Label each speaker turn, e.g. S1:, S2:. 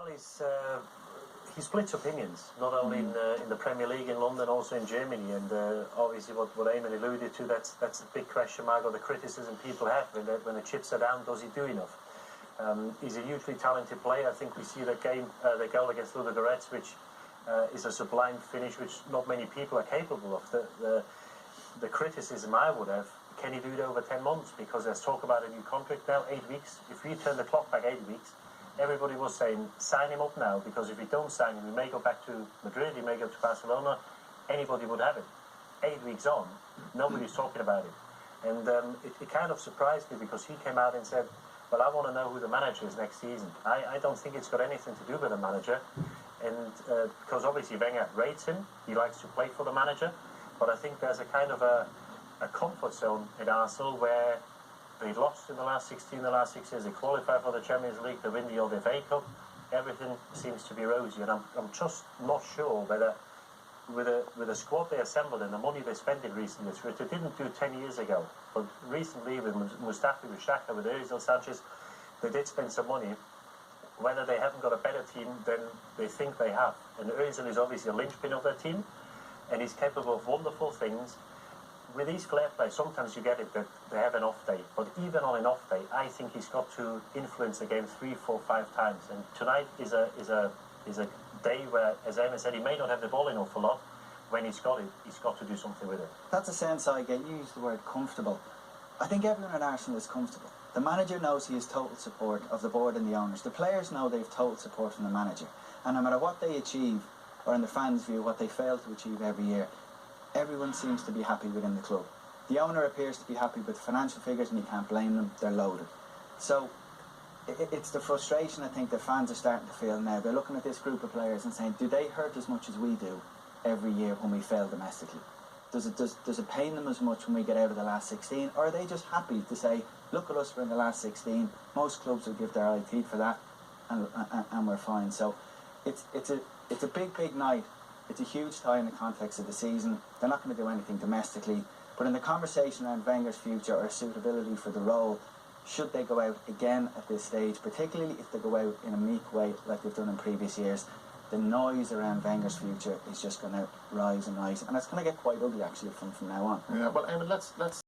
S1: Well, he splits opinions, not only in the Premier League in London, also in Germany, and obviously what Eamon alluded to, that's the big question mark or the criticism people have when the chips are down. Does he do enough? He's a hugely talented player. I think we see the goal against Ludogorets, which is a sublime finish, which not many people are capable of. The criticism I would have, can he do it over 10 months? Because there's talk about a new contract now, 8 weeks. If we turn the clock back 8 weeks, everybody was saying, sign him up now, because if we don't sign him, we may go back to Madrid, he may go to Barcelona, anybody would have it. 8 weeks on, nobody's talking about it. And it kind of surprised me, because he came out and said, well, I want to know who the manager is next season. I don't think it's got anything to do with the manager, and because obviously Wenger rates him, he likes to play for the manager, but I think there's a kind of a comfort zone in Arsenal where they lost in the last 16, the last 6 years, they qualify for the Champions League, they win the old FA Cup, everything seems to be rosy, and I'm just not sure whether with the squad they assembled and the money they spent in recent years, which they didn't do 10 years ago, but recently with Mustafi, with Xhaka, with Özil, Sanchez, they did spend some money, whether they haven't got a better team than they think they have. And Özil is obviously a linchpin of their team, and he's capable of wonderful things. With these flair players, sometimes you get it that they have an off day, but even on an off day, I think he's got to influence the game 3, 4, 5 times. And tonight is a day where, as Eamon said, he may not have the ball an awful lot. When he's got it, he's got to do something with it.
S2: That's a sense I get. You use the word comfortable. I think everyone at Arsenal is comfortable. The manager knows he has total support of the board and the owners. The players know they've total support from the manager. And no matter what they achieve, or in the fans' view, what they fail to achieve every year, everyone seems to be happy within the club. The owner appears to be happy with financial figures, and you can't blame them. They're loaded. So it's the frustration I think the fans are starting to feel now. They're looking at this group of players and saying, do they hurt as much as we do every year when we fail domestically? Does it pain them as much when we get out of the last 16? Or are they just happy to say, look at us, we're in the last 16. Most clubs will give their eye teeth for that, and we're fine. So it's a big night. It's a huge tie in the context of the season. They're not going to do anything domestically. But in the conversation around Wenger's future or suitability for the role, should they go out again at this stage, particularly if they go out in a meek way like they've done in previous years, the noise around Wenger's future is just going to rise and rise. And it's going to get quite ugly, actually, from now on.
S3: Yeah, well, Eamon, let's